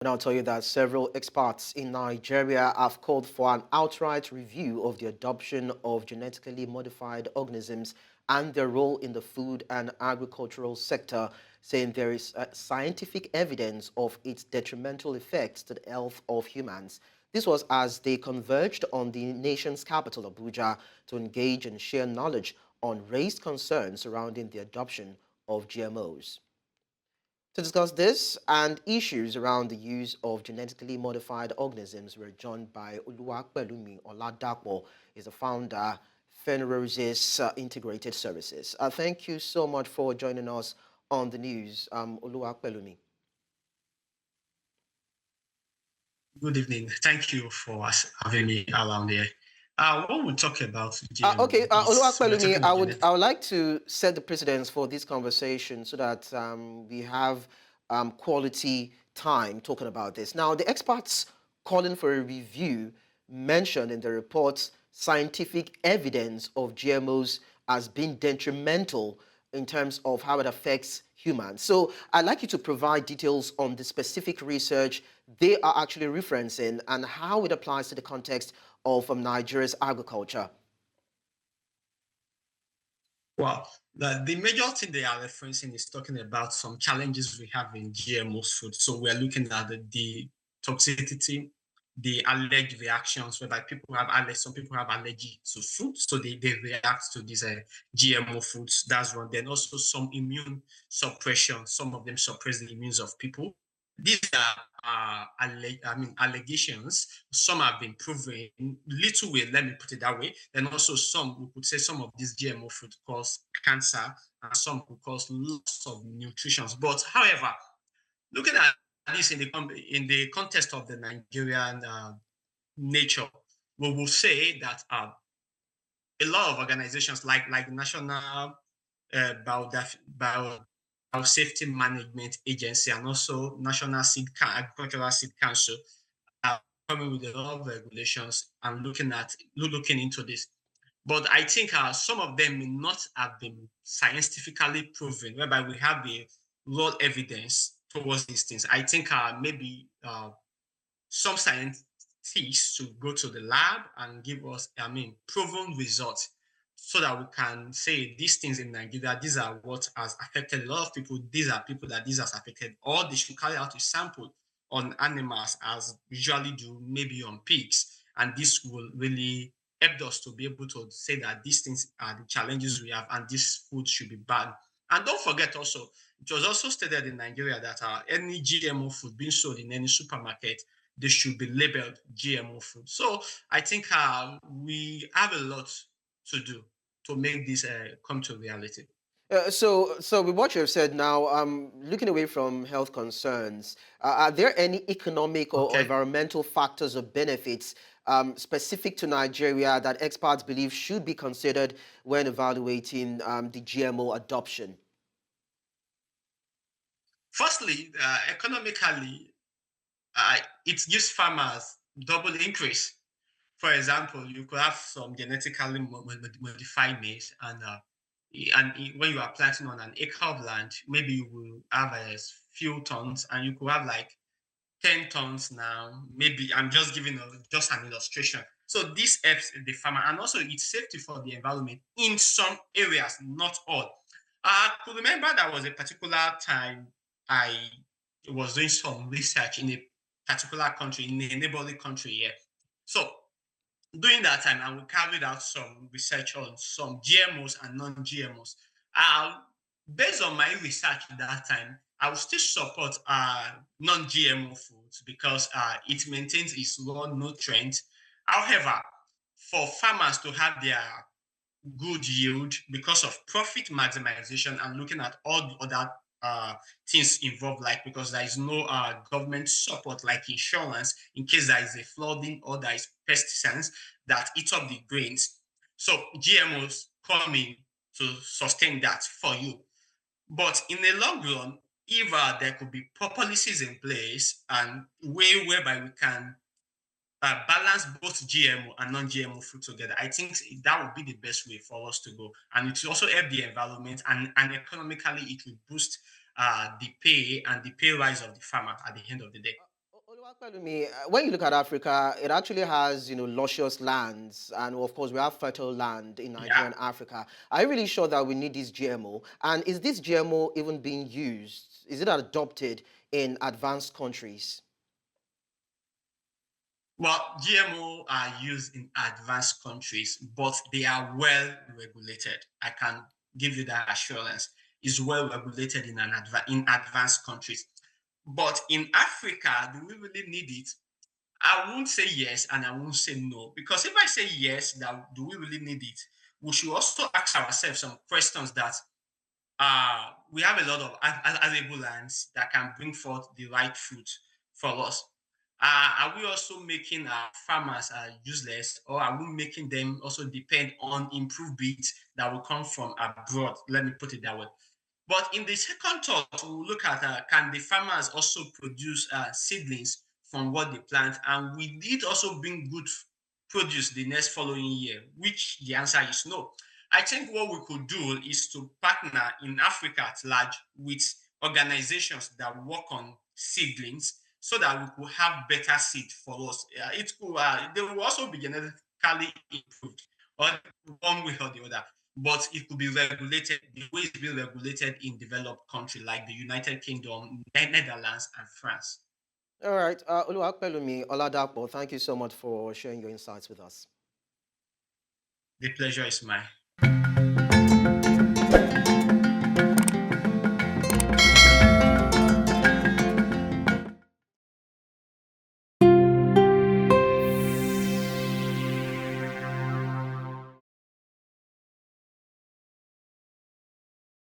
And I'll tell you that several experts in Nigeria have called for an outright review of the adoption of genetically modified organisms and their role in the food and agricultural sector, saying there is scientific evidence of its detrimental effects to the health of humans. This was as they converged on the nation's capital, Abuja, to engage and share knowledge on raised concerns surrounding the adoption of GMOs. To discuss this and issues around the use of genetically modified organisms, we're joined by Oluwapelumi Oladapo, is the founder, Phanerosies Integrated Services. Thank you so much for joining us on the news, Oluwapelumi. Good evening. Thank you for having me around here. When we talk about Okay, GMO, is we're Oluwapelumi, talking about genetic. I would like to set the precedence for this conversation so that we have quality time talking about this. Now, the experts calling for a review mentioned in the report scientific evidence of GMOs as being detrimental in terms of how it affects humans. So I'd like you to provide details on the specific research they are actually referencing and how it applies to the context of Nigeria's agriculture. Well, the major thing they are referencing is talking about some challenges we have in GMOs food. So we're looking at the toxicity, the allergic reactions, whereby people have allergy, some people have allergy to food, so they react to these GMO foods. That's one. Then also some immune suppression. Some of them suppress the immunes of people. These are allegations. Some have been proven little way, let me put it that way. And also some, we could say some of these GMO food cause cancer and some could cause lots of nutrition. But however, looking at this in the context of the Nigerian nature, we will say that a lot of organizations like National Bio Safety Management Agency and also National Agricultural Seed Council are coming with a lot of regulations and looking into this. But I think some of them may not have been scientifically proven, whereby we have a lot of evidence towards these things. I think maybe some scientists should go to the lab and give us, proven results so that we can say these things in Nigeria, these are what has affected a lot of people, these are people that this has affected, or they should carry out a sample on animals as we usually do, maybe on pigs. And this will really help us to be able to say that these things are the challenges we have and this food should be banned. And don't forget also, it was also stated in Nigeria that any GMO food being sold in any supermarket, they should be labeled GMO food. So I think we have a lot to do to make this come to reality. So with what you have said now, looking away from health concerns, are there any economic or Okay. environmental factors or benefits specific to Nigeria that experts believe should be considered when evaluating the GMO adoption? Firstly, economically, it gives farmers double increase. For example, you could have some genetically modified maize, when you are planting on an acre of land, maybe you will have a few tons, and you could have like 10 tons now. Maybe I'm just giving just an illustration. So this helps the farmer, and also it's safety for the environment in some areas, not all. I could remember there was a particular time I was doing some research in a particular country, in a neighboring country here. So during that time, and we carried out some research on some GMOs and non-GMOs. Uh, Based on my research at that time, I would still support non-GMO foods because it maintains its raw nutrients. However, for farmers to have their good yield because of profit maximization and looking at all the other uh, things involved, like because there is no government support like insurance in case there is a flooding or there is pesticides that eat up the grains. So GMOs come in to sustain that for you. But in the long run, if there could be policies in place and way whereby we can balance both GMO and non-GMO food together, I think that would be the best way for us to go. And it will also help the environment and economically it will boost the pay and the pay rise of the farmer at the end of the day. Oluwapelumi, when you look at Africa, it actually has, luscious lands, and of course we have fertile land in Yeah. Nigeria and Africa. Are you really sure that we need this GMO? And is this GMO even being used? Is it adopted in advanced countries? Well, GMO are used in advanced countries, but they are well regulated. I can give you that assurance. It's well regulated in advanced countries. But in Africa, do we really need it? I won't say yes and I won't say no. Because if I say yes, that do we really need it? We should also ask ourselves some questions that we have a lot of arable lands that can bring forth the right fruit for us. Are we also making our farmers useless, or are we making them also depend on improved breeds that will come from abroad? Let me put it that way. But in the second thought, we'll look at can the farmers also produce seedlings from what they plant, and will it also bring good produce the next following year? Which the answer is no. I think what we could do is to partner in Africa at large with organizations that work on seedlings so that we could have better seed for us. It could, they will also be genetically improved, or one way or the other. But it could be regulated the way it's being regulated in developed countries like the United Kingdom, Netherlands, and France. All right, Oluwapelumi Oladapo, thank you so much for sharing your insights with us. The pleasure is mine.